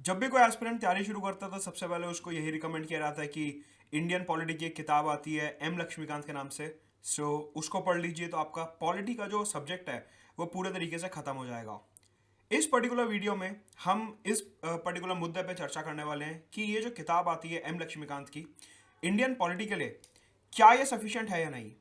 जब भी कोई एस्पिरेंट तैयारी शुरू करता था सबसे पहले उसको यही रिकमेंड किया जाता है कि इंडियन पॉलिटी की एक किताब आती है एम लक्ष्मीकांत के नाम से। सो उसको पढ़ लीजिए तो आपका पॉलिटी का जो सब्जेक्ट है वो पूरे तरीके से खत्म हो जाएगा। इस पर्टिकुलर वीडियो में हम इस पर्टिकुलर मुद्दे पे चर्चा करने वाले हैं कि ये जो किताब आती है एम लक्ष्मीकांत की इंडियन पॉलिटी के लिए क्या ये सफिशिएंट है या नहीं।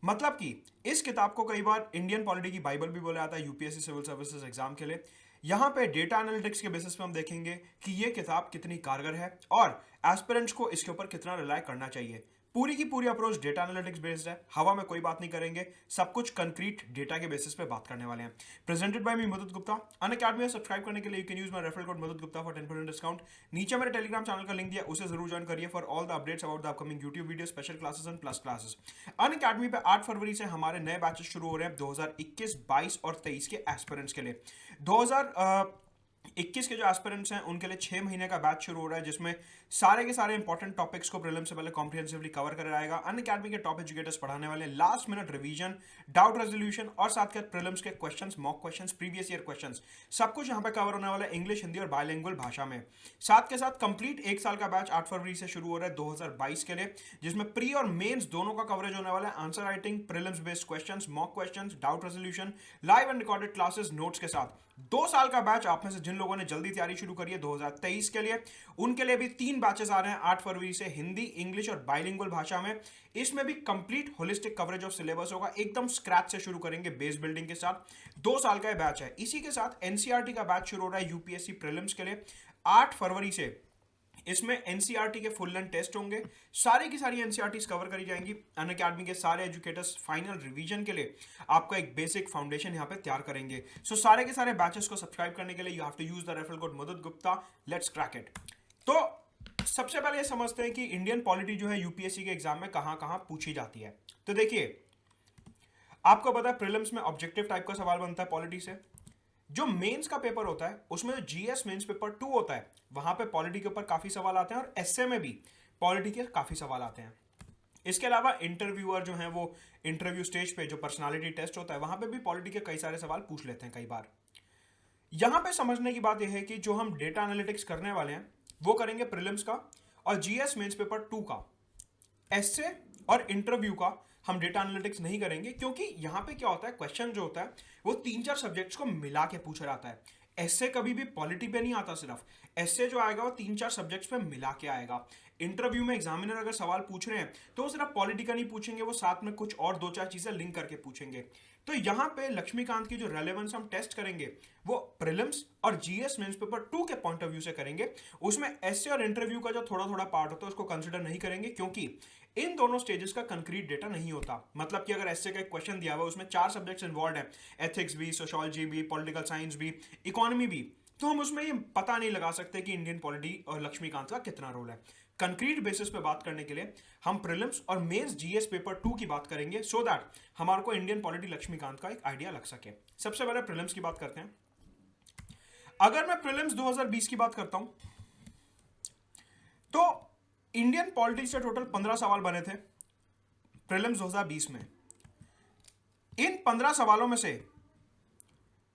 मतलब कि इस किताब को कई बार इंडियन पॉलिटी की बाइबल भी बोला जाता है यूपीएससी सिविल सर्विसेज एग्जाम के लिए। यहाँ पे डेटा एनालिटिक्स के बेसिस पे हम देखेंगे कि ये किताब कितनी कारगर है और एस्पिरेंट्स को इसके ऊपर कितना रिलाय करना चाहिए। पूरी की पूरी अप्रोच डेटा एनालिटिक्स बेस्ड है, हवा में कोई बात नहीं करेंगे, सब कुछ कंक्रीट डेटा के बेसिस पे बात करने वाले हैं। प्रेजेंटेड बाय मी मदद गुप्ता। अनअकैडमी में सब्सक्राइब करने के लिए you can use my referral code मदद गुप्ता फॉर 10% डिस्काउंट। नीचे मेरे टेलीग्राम चैनल का लिंक दिया, उसे जरूर ज्वाइन करिए for all the updates about the upcoming YouTube video, special classes and plus classes. Unacademy पे 8 फरवरी से हमारे नए बैचेस शुरू हो रहे हैं 2021, 22 और 23 के एस्पिरेंट्स के लिए। 2021 के जो एस्पिरेंट्स हैं उनके लिए 6 महीने का बैच शुरू हो रहा है जिसमें सारे के सारे इंपॉर्टेंट टॉपिक्स को प्रीलिम से पहले कॉम्प्रिहेंसिवली कवर करा जाएगा। अनअकैडमी के टॉप एजुकेटर्स पढ़ाने वाले last minute revision, doubt resolution और साथ के प्रीलिम्स के questions, mock questions, previous year questions, सब कुछ यहाँ पे कवर होने वाला है इंग्लिश, हिंदी और बायलिंगुअल भाषा में। साथ के साथ कंप्लीट एक साल का बैच 8 फरवरी से शुरू हो रहा है 2022 के लिए, जिसमें प्री और मेंस दोनों का कवरेज होने वाला है। Answer writing, prelims based questions, mock questions, doubt resolution, live and recorded classes notes के साथ। 2 साल का बैच आप में से जिन लोगों ने जल्दी तैयारी शुरू करी है 2023 के लिए, उनके लिए भी 3 बैचेस आ रहे हैं 8 फरवरी से हिंदी, इंग्लिश और बाइलिंगुअल भाषा में। इसमें भी complete holistic coverage of syllabus होगा, एकदम स्क्रैच से शुरू करेंगे बेस बिल्डिंग के साथ। 2 साल का बैच है। इसी के साथ एनसीईआरटी का बैच शुरू हो रहा है यूपीएससी प्रीलिम्स के लिए 8 फरवरी से। इसमें एनसीईआरटी के फुल लेंथ टेस्ट होंगे, सारी की सारी एनसीईआरटीज कवर करी जाएंगी। अनअकैडमी के सारे एजुकेटर्स फाइनल रिवीजन के लिए आपका एक बेसिक फाउंडेशन यहाँ पे तैयार करेंगे। सो सारे के सारे बैचेस को सब्सक्राइब करने के लिए you have to use the referral code मदद गुप्ता। Let's crack it. तो सबसे पहले ये समझते हैं कि इंडियन पॉलिटी जो है यूपीएससी के एग्जाम में कहाँ कहाँ पूछी जाती है। तो देखिए, आपको पता है प्रीलिम्स में ऑब्जेक्टिव टाइप का सवाल बनता है पॉलिटी से। जो मेंस का पेपर होता है उसमें जो जीएस मेंस पेपर 2 होता है वहां पे पॉलिटी के ऊपर काफी सवाल आते हैं और एसए में भी पॉलिटी के काफी सवाल आते हैं। इसके अलावा इंटरव्यूअर जो है वो इंटरव्यू स्टेज पे जो पर्सनालिटी टेस्ट होता है वहां पे भी पॉलिटी के कई सारे सवाल पूछ लेते हैं कई बार। यहां पे समझने की बात यह है कि जो हम डेटा एनालिटिक्स करने वाले हैं वो करेंगे प्रीलिम्स का और जीएस मेंस पेपर 2 का। एसए और इंटरव्यू का हम डेटा एनालिटिक्स नहीं करेंगे क्योंकि यहां पे क्या होता है, क्वेश्चन जो होता है वो 3-4 सब्जेक्ट्स को मिला के पूछा जाता है। एसए कभी भी पॉलिटी पे नहीं आता, सिर्फ एसए जो आएगा वो 3-4 सब्जेक्ट्स पे मिला के आएगा। इंटरव्यू में एग्जामिनर अगर सवाल पूछ रहे हैं तो वो सिर्फ पॉलिटी का नहीं पूछेंगे, वो साथ में कुछ और 2-4 चीजें लिंक करके पूछेंगे। तो यहां पे लक्ष्मीकांत की जो रेलेवेंस हम टेस्ट करेंगे वो प्रीलिम्स और जीएस मेंस पेपर 2 के पॉइंट ऑफ व्यू से करेंगे। उसमें एसए और इंटरव्यू का जो थोड़ा थोड़ा पार्ट होता है उसको कंसिडर नहीं करेंगे क्योंकि इन दोनों स्टेजेस का कंक्रीट डेटा नहीं होता। मतलब कि अगर एसए का एक क्वेश्चन दिया हुआ है उसमें 4 सब्जेक्ट्स इन्वॉल्व हैं, एथिक्स भी, सोशियोलॉजी भी, पॉलिटिकल साइंस भी, इकोनॉमी भी, तो हम उसमें ये पता नहीं लगा सकते कि इंडियन पॉलिटी और लक्ष्मीकांत का कितना रोल है। कंक्रीट बेसिस पे बात करने के लिए हम प्रीलिम्स और मेंस जीएस पेपर 2 की बात करेंगे सो दैट हमारे को इंडियन पॉलिटी लक्ष्मीकांत का एक आइडिया लग सके। सबसे पहले प्रीलिम्स की बात करते हैं। अगर मैं प्रीलिम्स 2020 की बात करता हूं तो इंडियन पॉलिटी से टोटल 15 सवाल बने थे प्रीलिम्स 2020 में। इन 15 सवालों में से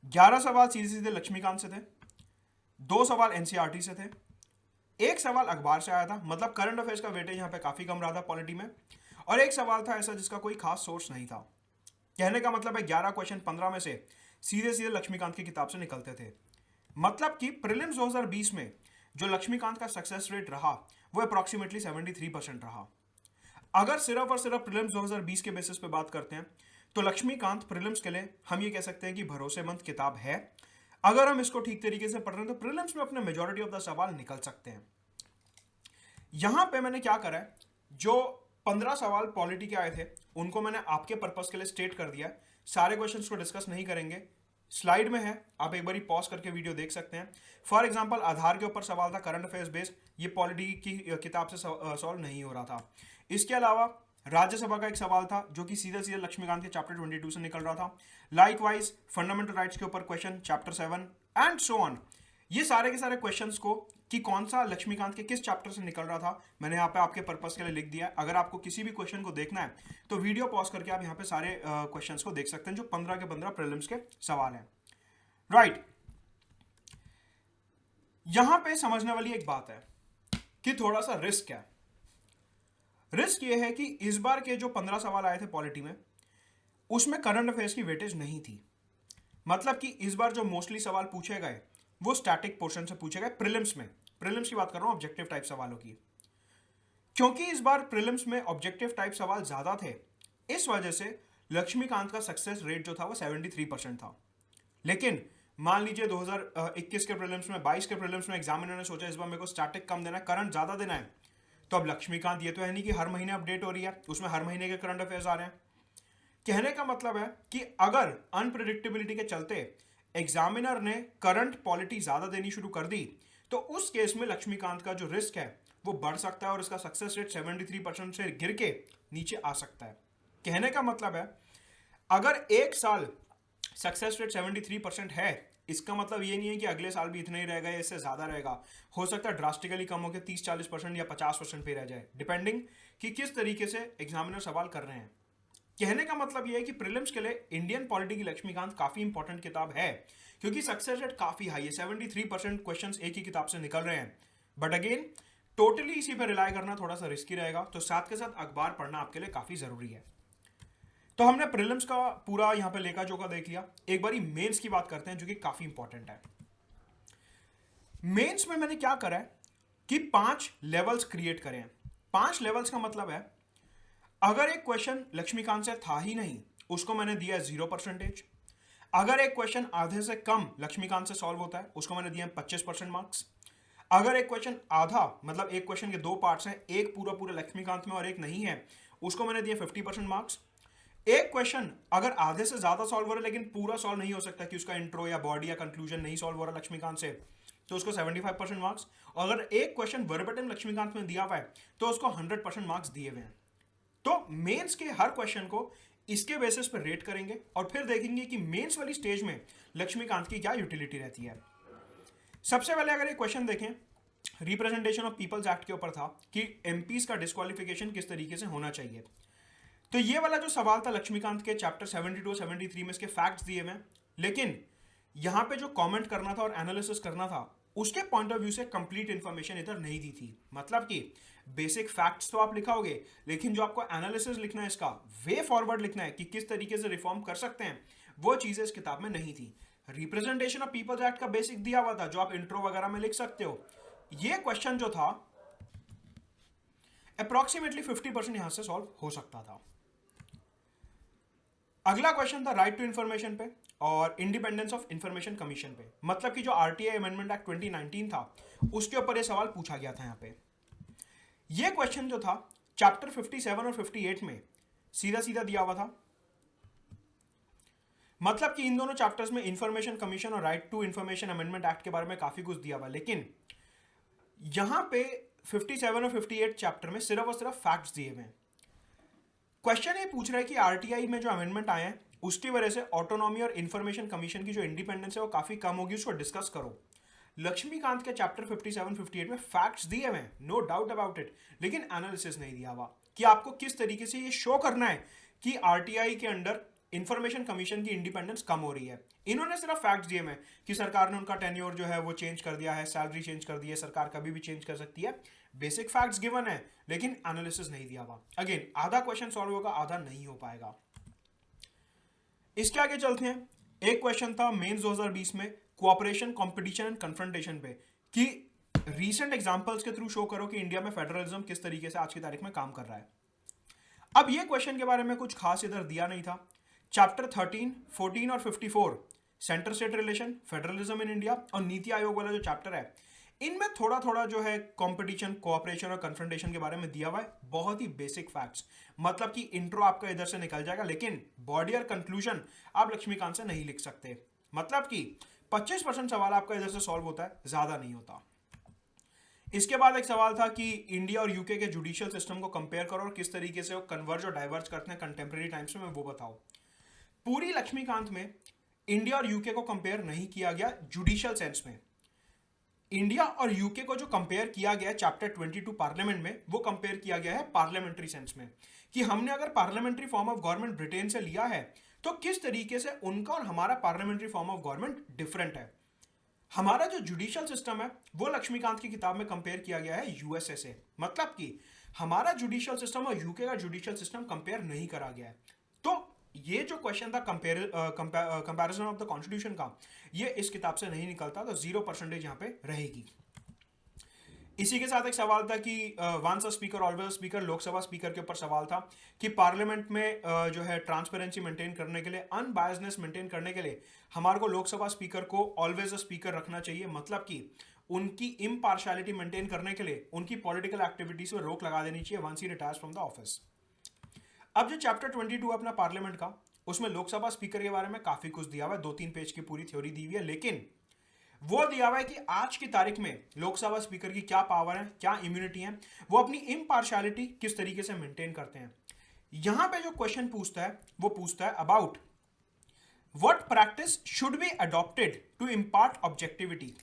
11 सवाल सीधे सीधे लक्ष्मीकांत से थे, 2 सवाल एनसीईआरटी से थे, 1 सवाल अखबार से आया था, मतलब करंट अफेयर्स का वेटेज यहां पे काफी कम रहा था पॉलिटी में, और 1 सवाल था ऐसा जिसका कोई खास सोर्स नहीं था। कहने का मतलब है 11 क्वेश्चन 15 में से सीधे सीधे लक्ष्मीकांत की किताब से निकलते थे। मतलब कि प्रीलिम्स 2020 में जो लक्ष्मीकांत का सक्सेस रेट रहा वो अप्रॉक्सीमेटली 73% रहा। अगर सिर्फ और सिर्फ प्रीलिम्स 2020 के बेसिस पे बात करते हैं तो लक्ष्मीकांत प्रीलिम्स के लिए हम ये कह सकते हैं कि भरोसेमंद किताब है। अगर हम इसको ठीक तरीके से पढ़ रहे हैं तो प्रीलिम्स में अपने मेजॉरिटी ऑफ द सवाल निकल सकते हैं। यहां पे मैंने क्या करा है, जो 15 सवाल पॉलिटी के आए थे उनको मैंने आपके पर्पस के लिए स्टेट कर दिया। सारे क्वेश्चंस को डिस्कस नहीं करेंगे, स्लाइड में है, आप एक बार पॉज करके वीडियो देख सकते हैं। फॉर एग्जांपल आधार के ऊपर सवाल था, करंट अफेयर्स बेस्ड, ये पॉलिटी की किताब से सॉल्व नहीं हो रहा था। इसके अलावा राज्यसभा का एक सवाल था जो कि सीधे सीधे लक्ष्मीकांत के चैप्टर 22 से निकल रहा था। लाइकवाइज फंडामेंटल राइट्स के ऊपर question chapter 7 and so on. ये सारे के सारे क्वेश्चंस को कि कौन सा लक्ष्मीकांत के किस चैप्टर से निकल रहा था मैंने यहाँ पे आपके पर्पस के लिए लिख दिया है। अगर आपको किसी भी क्वेश्चन को देखना है तो वीडियो पॉज करके आप यहाँ पे सारे क्वेश्चंस को देख सकते हैं जो 15 के 15 प्रीलिम्स के सवाल हैं। राइट। यहां पे समझने वाली एक बात है कि थोड़ा सा रिस्क है। रिस्क ये है कि इस बार के जो 15 सवाल आए थे पॉलिटी में, उसमें करंट अफेयर्स की वेटेज नहीं थी। मतलब कि इस बार जो मोस्टली सवाल पूछे गए वो स्टैटिक पोर्शन से पूछे गए प्रीलिम्स में। प्रीलिम्स की बात कर रहा हूं, ऑब्जेक्टिव टाइप सवालों की। क्योंकि इस बार प्रीलिम्स में ऑब्जेक्टिव टाइप सवाल ज्यादा थे, इस वजह से लक्ष्मीकांत का सक्सेस रेट जो था वो 73% था। लेकिन मान लीजिए 2021 के प्रीलिम्स में, 22 के प्रीलिम्स में एग्जामिनर ने सोचा इस बार मेरे को स्टैटिक कम देना है, करंट ज्यादा देना है, तो अब लक्ष्मीकांत ये तो है नहीं कि हर महीने अपडेट हो रही है, उसमें हर महीने के करंट अफेयर्स आ रहे हैं। कहने का मतलब है कि अगर अनप्रिडिक्टेबिलिटी के चलते एग्जामिनर ने करंट पॉलिटी ज्यादा देनी शुरू कर दी, तो उस केस में लक्ष्मीकांत का जो रिस्क है वो बढ़ सकता है और इसका सक्सेस रेट 73% से गिर के नीचे आ सकता है। कहने का मतलब है अगर एक साल सक्सेस रेट 73% है, इसका मतलब ये नहीं है कि अगले साल भी इतना ही रहेगा या इससे ज्यादा रहेगा। हो सकता है ड्रास्टिकली कम होकर 30-40% या 50% पे रह जाए, डिपेंडिंग कि किस तरीके से एग्जामिनर सवाल कर रहे हैं। कहने का मतलब यह है कि प्रीलिम्स के लिए इंडियन पॉलिटी की लक्ष्मीकांत काफी इंपॉर्टेंट किताब है, क्योंकि सक्सेस रेट काफी हाई है। 73% क्वेश्चंस एक ही किताब से निकल रहे हैं। बट अगेन टोटली इसी पर रिलाई करना थोड़ा सा रिस्की रहेगा, तो साथ के साथ अखबार पढ़ना आपके लिए काफी जरूरी है। तो हमने प्रीलिम्स का पूरा यहां पे लेखा जोखा देख लिया। एक बारी मेंस की बात करते हैं, जो कि काफी इंपॉर्टेंट है। मेंस में मैंने क्या करा है कि 5 लेवल्स क्रिएट करे हैं। 5 लेवल्स का मतलब है अगर एक क्वेश्चन लक्ष्मीकांत से था ही नहीं, उसको मैंने दिया 0%। अगर एक क्वेश्चन आधे से कम लक्ष्मीकांत से सॉल्व होता है, उसको मैंने दिया 25% मार्क्स। अगर एक क्वेश्चन आधा, मतलब एक क्वेश्चन के 2 पार्ट्स हैं, एक पूरा पूरा लक्ष्मीकांत में और एक नहीं है, उसको मैंने दिया 50% मार्क्स। एक क्वेश्चन अगर आधे से ज्यादा सॉल्व हो रहा है लेकिन पूरा सॉल्व नहीं हो सकता कि उसका इंट्रो या बॉडी या कंक्लूजन नहीं सॉल्व हो रहा लक्ष्मीकांत से, तो उसको 75% मार्क्स। अगर एक क्वेश्चन वर्बेटिम लक्ष्मीकांत में दिया हुआ है तो उसको 100% मार्क्स दिए हुए हैं। तो मेंस के हर क्वेश्चन को इसके बेसिस पर रेट करेंगे और फिर देखेंगे कि मेंस वाली स्टेज में लक्ष्मीकांत की क्या यूटिलिटी रहती है। सबसे पहले अगर एक क्वेश्चन देखें, रिप्रेजेंटेशन ऑफ पीपल्स एक्ट के ऊपर था कि एमपीज का डिस्क्वालिफिकेशन किस तरीके से होना चाहिए। तो ये वाला जो सवाल था लक्ष्मीकांत के चैप्टर 72 73 में इसके फैक्ट्स दिए हुए, लेकिन यहां पे जो कमेंट करना था और एनालिसिस करना था उसके पॉइंट ऑफ व्यू से कंप्लीट इंफॉर्मेशन इधर नहीं दी थी। मतलब कि बेसिक फैक्ट्स तो आप लिखाओगे, लेकिन जो आपको एनालिसिस लिखना है, इसका वे फॉरवर्ड लिखना है कि किस तरीके से रिफॉर्म कर सकते हैं, वो चीजें इस किताब में नहीं थी। रिप्रेजेंटेशन ऑफ पीपल्स एक्ट का बेसिक दिया हुआ था जो आप इंट्रो वगैरह में लिख सकते हो। ये क्वेश्चन जो था अप्रोक्सीमेटली 50% यहां से सॉल्व हो सकता था। अगला क्वेश्चन था राइट टू इंफॉर्मेशन पे और इंडिपेंडेंस ऑफ इंफॉर्मेशन कमीशन पे। मतलब कि जो आरटीआई अमेंडमेंट एक्ट 2019 था उसके ऊपर ये सवाल पूछा गया था। यहां पे ये क्वेश्चन जो था चैप्टर 57 और 58 में सीधा सीधा दिया हुआ था। मतलब कि इन दोनों चैप्टर्स में इंफॉर्मेशन कमीशन और right to information amendment act के बारे में काफी कुछ दिया हुआ, लेकिन यहां पे 57 और 58 चैप्टर में सिर्फ और सिर्फ फैक्ट्स दिए हुए हैं। क्वेश्चन ये पूछ रहा है कि आरटीआई में जो अमेंडमेंट आए हैं उसकी वजह से ऑटोनॉमी और इंफॉर्मेशन कमीशन की जो इंडिपेंडेंस है वो काफी कम होगी, उसको डिस्कस करो। लक्ष्मीकांत के चैप्टर 57-58 में फैक्ट्स दिए हुए हैं, नो डाउट अबाउट इट, लेकिन एनालिसिस नहीं दिया हुआ कि आपको किस तरीके से ये शो करना है कि आरटीआई के अंडर इंफॉर्मेशन कमीशन की इंडिपेंडेंस कम हो रही है। इन्होंने सिर्फ फैक्ट्स दिए हैं कि सरकार ने उनका टेन्योर जो है वो चेंज कर दिया है, सैलरी चेंज कर दी है, सरकार कभी भी चेंज कर सकती है। बेसिक फैक्ट्स गिवन है लेकिन एनालिसिस नहीं दिया हुआ। अगेन आधा क्वेश्चन सॉल्व होगा, आधा नहीं हो पाएगा। इसके आगे चलते हैं। एक क्वेश्चन था मेंस 2020 में कोऑपरेशन, कंपटीशन एंड कन्फ्रंटेशन पे कि रीसेंट एग्जांपल्स के थ्रू शो करो कि इंडिया में फेडरलिज्म किस तरीके से आज की तारीख में काम कर रहा है। अब ये क्वेश्चन के बारे में कुछ खास इधर दिया नहीं था। चैप्टर 13, 14 और 54 centre state relation, federalism in India और नीति आयोग वाला जो चैप्टर है, इनमें थोड़ा थोड़ा जो है कंपटीशन, कोऑपरेशन और कन्फ्रंटेशन के बारे में दिया हुआ है। बहुत ही बेसिक फैक्ट्स, मतलब कि इंट्रो आपका इधर से निकल जाएगा, लेकिन बॉडी और कंक्लूजन आप लक्ष्मीकांत से नहीं लिख सकते। मतलब कि 25% सवाल आपका इधर से सॉल्व होता है, ज्यादा नहीं होता। इसके बाद एक सवाल था कि इंडिया और यूके के जुडिशियल सिस्टम को कंपेयर करो और किस तरीके से वो कन्वर्ज और डाइवर्ज करते हैं कंटेम्प्रेरी टाइम्स में, वो बताओ। पूरी लक्ष्मीकांत में इंडिया और यूके को कंपेयर नहीं किया गया जुडिशियल सेंस में। इंडिया और यूके को जो कंपेयर किया गया है चैप्टर 22 पार्लियामेंट में, वो कंपेयर किया गया है पार्लियामेंट्री सेंस में कि हमने अगर parliamentary form of government Britain से लिया है तो किस तरीके से उनका और हमारा parliamentary form of government different है। हमारा जो जुडिशियल सिस्टम है वो लक्ष्मीकांत की किताब में कंपेयर किया गया है यूएसए से, मतलब कि हमारा जुडिशियल सिस्टम और यूके का जुडिशियल सिस्टम कंपेयर नहीं करा गया है। तो ये जो क्वेश्चन था कंपैरिजन ऑफ द कॉन्स्टिट्यूशन का, ये इस किताब से नहीं निकलता, तो 0% यहाँ पे रहेगी। इसी के साथ एक सवाल था कि once a speaker always speaker, Lok Sabha speaker के ऊपर सवाल था कि पार्लियामेंट में जो है ट्रांसपेरेंसी मेंटेन करने के लिए, अनबायसनेस मेंटेन करने के लिए हमारे को लोकसभा स्पीकर को ऑलवेज अ स्पीकर रखना चाहिए, मतलब कि उनकी इम्पार्शियलिटी मेंटेन करने के लिए उनकी पॉलिटिकल एक्टिविटीज पर रोक लगा देनी चाहिए वंस ही रिटायर्स फ्रॉम द ऑफिस। अब जो चैप्टर 22 अपना पार्लियामेंट का, उसमें लोकसभा स्पीकर के बारे में काफी कुछ दिया हुआ है, 2-3 पेज की पूरी थ्योरी दी हुई है, लेकिन वो दिया हुआ है कि आज की तारीख में लोकसभा स्पीकर की क्या पावर है, क्या इम्यूनिटी है, वो अपनी इम्पार्शियलिटी किस तरीके से मेंटेन करते हैं। यहां पे जो क्वेश्चन पूछता है वो पूछता है about what practice should be adopted to impart objectivity.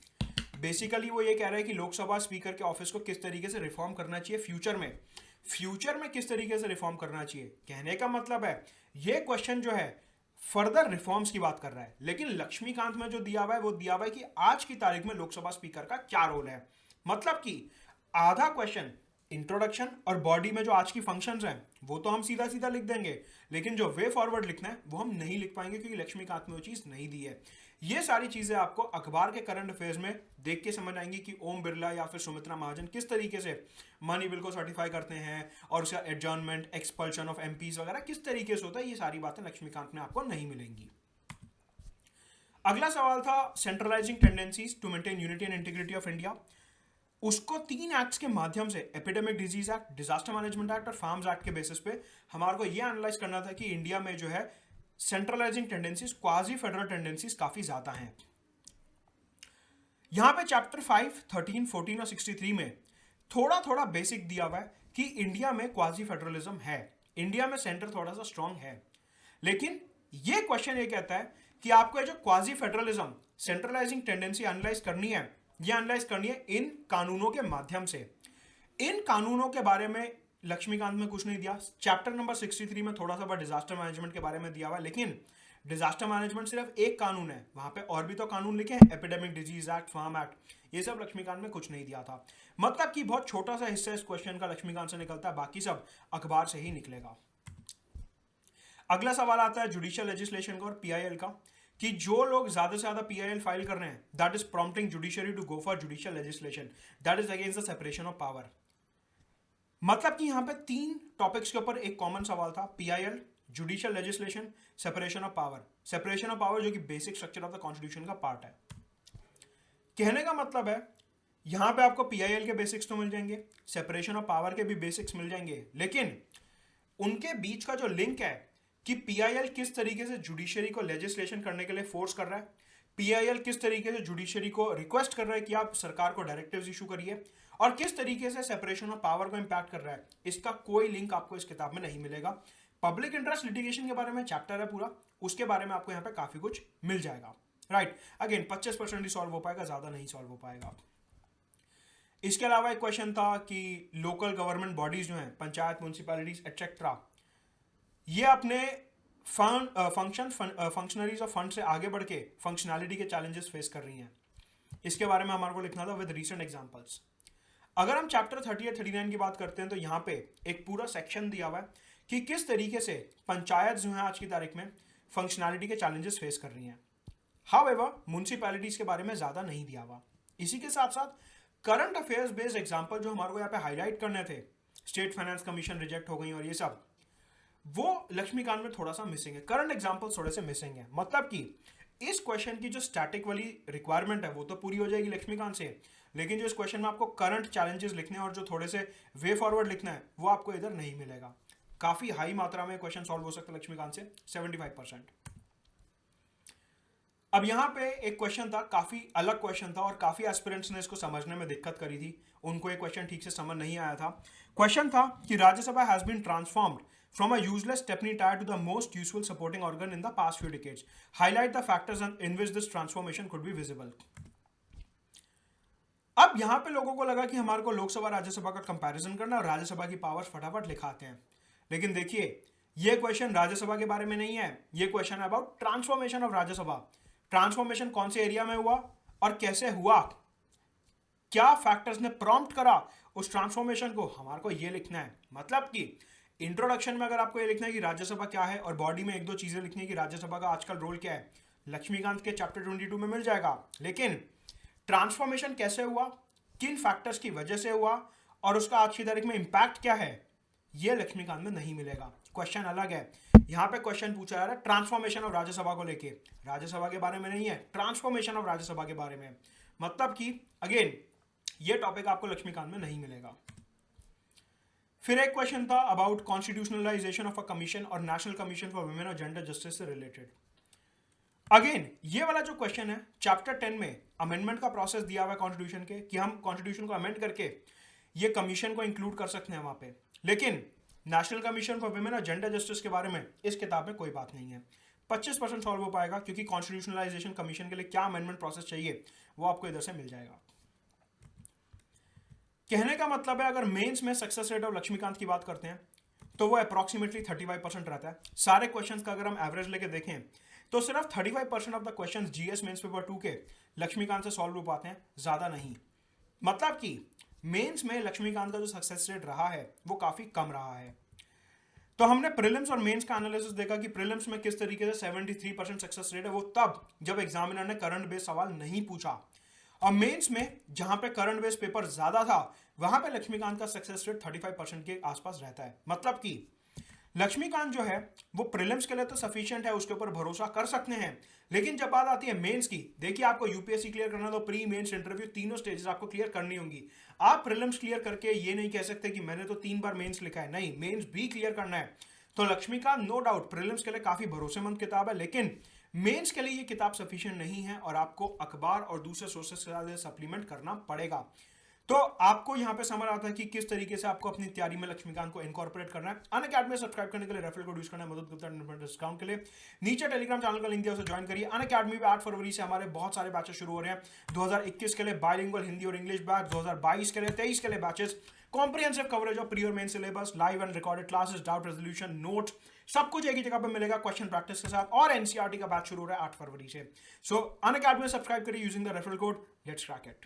Basically वो ये कह रहा है कि लोकसभा स्पीकर के ऑफिस को किस तरीके से रिफॉर्म करना चाहिए फ्यूचर में किस तरीके से रिफॉर्म करना चाहिए। कहने का मतलब है ये क्वेश्चन जो है फर्दर रिफॉर्म्स की बात कर रहा है, लेकिन लक्ष्मीकांत में जो दिया हुआ है वो दिया हुआ है कि आज की तारीख में लोकसभा स्पीकर का क्या रोल है। मतलब कि आधा क्वेश्चन इंट्रोडक्शन और बॉडी में जो आज की फंक्शंस हैं वो तो हम सीधा सीधा लिख देंगे, लेकिन जो वे फॉरवर्ड लिखना है वो हम नहीं लिख पाएंगे क्योंकि लक्ष्मीकांत में वो चीज नहीं दी है। ये सारी चीजें आपको अखबार के करंट अफेयर्स में देख के समझ आएंगी कि ओम बिरला या फिर सुमित्रा महाजन किस तरीके से मनी बिल को सर्टिफाई करते हैं और उसका एडजॉर्नमेंट, एक्सपल्शन ऑफ एमपीज वगैरह किस तरीके से होता है। ये सारी बातें लक्ष्मीकांत में आपको नहीं मिलेंगी। अगला सवाल था centralising tendencies to maintain unity and integrity of India. उसको 3 एक्ट्स के माध्यम से, epidemic disease act, disaster management act और फार्म्स एक्ट के बेसिस पे हमारे को यह एनालाइज करना था कि इंडिया में जो है centralising tendencies, quasi federal tendencies काफी ज्यादा हैं। यहां पे चैप्टर 5, 13, 14 और 63 में थोड़ा थोड़ा बेसिक दिया हुआ है कि इंडिया में क्वाजी फेडरलिज्म है, इंडिया में सेंटर थोड़ा सा स्ट्रांग है, लेकिन ये क्वेश्चन ये कहता है कि आपको जो quasi federalism, centralising tendency analyse करनी है, ये एनालाइज करनी है इन कानूनों के माध्यम से। इन कानूनों के बारे में लक्ष्मीकांत में कुछ नहीं दिया। चैप्टर नंबर 63 में थोड़ा सा डिजास्टर मैनेजमेंट के बारे में दिया हुआ है, लेकिन डिजास्टर मैनेजमेंट सिर्फ एक कानून है, वहां पे और भी तो कानून लिखे हैं, epidemic disease act, farm act, ये सब लक्ष्मीकांत में कुछ नहीं दिया था। मतलब कि बहुत छोटा सा हिस्सा इस क्वेश्चन का लक्ष्मीकांत से निकलता है, बाकी सब अखबार से ही निकलेगा। अगला सवाल आता है जुडिशियल लेजिस्लेशन का और पीआईएल का, कि जो लोग ज्यादा से ज्यादा पीआईएल फाइल कर रहे हैं, that is prompting judiciary to go for judicial legislation, that is against the separation of power. मतलब कि यहां पे 3 टॉपिक्स के ऊपर एक कॉमन सवाल था, PIL, judicial legislation, separation of power. Separation of power जो कि basic structure of the constitution का पार्ट है। कहने का मतलब है यहां पे आपको पीआईएल के बेसिक्स तो मिल जाएंगे, सेपरेशन ऑफ पावर के भी बेसिक्स मिल जाएंगे, लेकिन उनके बीच का जो लिंक है कि पीआईएल किस तरीके से जुडिशरी को लेजिस्लेशन करने के लिए फोर्स कर रहा है, पीआईएल किस तरीके से जुडिशरी को रिक्वेस्ट कर रहा है कि आप सरकार को डायरेक्टिव्स इशू करिए, और किस तरीके से सेपरेशन ऑफ पावर को इंपैक्ट कर रहा है, इसका कोई लिंक आपको इस किताब में नहीं मिलेगा। पब्लिक इंटरेस्ट लिटिगेशन के बारे में चैप्टर है पूरा, उसके बारे में आपको यहाँ पे काफी कुछ मिल जाएगा। राइट, अगेन 25% ही सॉल्व हो पाएगा, ज्यादा नहीं सॉल्व हो पाएगा। इसके अलावा एक क्वेश्चन था कि लोकल गवर्नमेंट बॉडीज जो हैं, पंचायत, म्यूनिसिपैलिटीज एटसेट्रा, ये अपने फंक्शनरीज और फंड से आगे बढ़ के फंक्शनैलिटी के चैलेंजेस फेस कर रही हैं। इसके बारे में हमारे को लिखना था विद रीसेंट एग्जांपल्स। अगर हम चैप्टर 30 या 39 की बात करते हैं तो यहाँ पे एक पूरा सेक्शन दिया हुआ है कि किस तरीके से पंचायत जो है आज की तारीख में फंक्शनैलिटी के चैलेंजेस फेस कर रही हैं। हाउएवर म्युनिसिपैलिटीज के बारे में ज्यादा नहीं दिया हुआ। इसी के साथ साथ करंट अफेयर्स बेस्ड एग्जांपल जो हमारे को यहाँ पे हाईलाइट करने थे, स्टेट फाइनेंस कमीशन रिजेक्ट हो गई और ये सब, वो लक्ष्मीकांत में थोड़ा सा मिसिंग है, करंट एग्जांपल्स थोड़े से मिसिंग है। मतलब कि इस क्वेश्चन की जो स्टैटिक वाली रिक्वायरमेंट है वो तो पूरी हो जाएगी लक्ष्मीकांत से, लेकिन जो इस क्वेश्चन में आपको करंट चैलेंजेस लिखने हैं और जो थोड़े से वे फॉरवर्ड लिखना है वो आपको इधर नहीं मिलेगा। काफी हाई मात्रा में क्वेश्चन सॉल्व हो सकता है लक्ष्मीकांत से, 75%। अब यहाँ पे एक क्वेश्चन था, काफी अलग क्वेश्चन था और काफी एस्पिरेंट्स ने इसको समझने में दिक्कत करी थी, उनको एक क्वेश्चन ठीक से समझ नहीं आया था। क्वेश्चन था कि Rajya Sabha has been transformed from a useless stepney tire to the most useful supporting organ in the past few decades. Highlight the factors in which this transformation could be visible. अब यहां पे लोगों को लगा कि हमारे को लोकसभा राज्यसभा का कंपैरिजन करना और राज्यसभा की पावर्स फटाफट लिखाते हैं, लेकिन देखिए ये क्वेश्चन राज्यसभा के बारे में नहीं है, ये क्वेश्चन है about transformation of Rajya Sabha. Transformation कौन से एरिया में हुआ और कैसे हुआ, क्या फैक्टर्स ने प्रॉम्प्ट करा उस ट्रांसफॉर्मेशन को, हमारे को ये लिखना है। मतलब कि इंट्रोडक्शन में अगर आपको ये लिखना है कि राज्यसभा क्या है, और बॉडी में एक दो चीजें लिखनी है कि राज्यसभा का आजकल रोल क्या है, लक्ष्मीकांत के चैप्टर 22 में मिल जाएगा। लेकिन ट्रांसफॉर्मेशन कैसे हुआ, किन फैक्टर्स की वजह से हुआ, और उसका आज की तारीख में इंपैक्ट क्या है, ये लक्ष्मीकांत में नहीं मिलेगा। क्वेश्चन अलग है। यहां पे क्वेश्चन पूछा जा रहा है ट्रांसफॉर्मेशन ऑफ राज्यसभा को लेके, राज्यसभा के बारे में नहीं है, ट्रांसफॉर्मेशन ऑफ राज्यसभा के बारे में। मतलब कि अगेन ये टॉपिक आपको लक्ष्मीकांत में नहीं मिलेगा। फिर एक क्वेश्चन था अबाउट कॉन्स्टिट्यूशनलाइजेशन ऑफ अ कमीशन और नेशनल कमीशन फॉर वुमेन और जेंडर जस्टिस से रिलेटेड। अगेन ये वाला जो क्वेश्चन है, चैप्टर 10 में अमेंडमेंट का प्रोसेस दिया हुआ है कॉन्स्टिट्यूशन के, कि हम कॉन्स्टिट्यूशन को अमेंड करके ये कमीशन को इंक्लूड कर सकते हैं वहां पे। लेकिन नेशनल कमीशन फॉर वुमेन और जेंडर जस्टिस के बारे में इस किताब में कोई बात नहीं है। 25% सॉल्व हो पाएगा, क्योंकि कॉन्स्टिट्यूशनलाइजेशन कमीशन के लिए क्या अमेंडमेंट प्रोसेस चाहिए वो आपको इधर से मिल जाएगा। कहने का मतलब है अगर मेंस में सक्सेस रेट ऑफ लक्ष्मीकांत की बात करते हैं तो वो अप्रॉक्सीमेटली 35% रहता है। सारे क्वेश्चंस का अगर हम एवरेज लेके देखें तो सिर्फ 35% of the questions GS mains paper 2 के लक्ष्मीकांत से सॉल्व हो पाते हैं, ज्यादा नहीं। मतलब कि मेंस में लक्ष्मीकांत का जो सक्सेस रेट रहा है वो काफी कम रहा है। तो हमने प्रीलिम्स और मेंस का एनालिसिस देखा कि प्रीलिम्स में किस तरीके से 73% सक्सेस रेट है, वो तब जब एग्जामिनर ने करंट बेस्ड सवाल नहीं पूछा। और मेंस में जहां पे करंट बेस्ड पेपर ज्यादा था वहां पे लक्ष्मीकांत का सक्सेस रेट 35% के आसपास रहता है। मतलब कि लक्ष्मीकांत जो है वो प्रीलिम्स के लिए तो सफिशिएंट है, उसके ऊपर भरोसा कर सकते हैं। लेकिन जब बात आती है मेंस की, देखिए आपको यूपीएससी क्लियर करना तो प्री मेंस इंटरव्यू तीनों स्टेजेस आपको क्लियर करनी होंगी। आप प्रीलिम्स क्लियर करके ये नहीं कह सकते कि मैंने तो 3 बार मेंस लिखा है, नहीं, मेंस भी क्लियर करना है। तो लक्ष्मीकांत नो डाउट प्रीलिम्स के लिए काफी भरोसेमंद किताब है, लेकिन मेंस के लिए ये किताब सफिशिएंट नहीं है और आपको अखबार और दूसरे सोर्सेस के साथ सप्लीमेंट करना पड़ेगा। तो आपको यहां पे समझ आता है कि किस तरीके से आपको अपनी तैयारी में लक्ष्मीकांत को इनकॉर्पोरेट करना है। अनअकैडमी सब्सक्राइब करने के लिए रेफरल कोड यूज करना है, मदद करता है डिस्काउंट के लिए। नीचे टेलीग्राम चैनल का लिंक दिया, उसे ज्वाइन करिए। अनअकैडमी पे 8 फरवरी से हमारे बहुत सारे बैचेस शुरू हो रहे हैं। 2021 के लिए बाइलिंगुअल हिंदी और इंग्लिश बैच, 2022 के लिए 23 के लिए batches, comprehensive coverage of pre और main syllabus, live and recorded classes, doubt resolution, note, सब कुछ एक ही जगह पे मिलेगा क्वेश्चन प्रैक्टिस के साथ। और एनसीईआरटी का बैच शुरू हो रहा है 8 फरवरी से। सो अनअकैडमी सब्सक्राइब करिए using the referral code, let's crack it.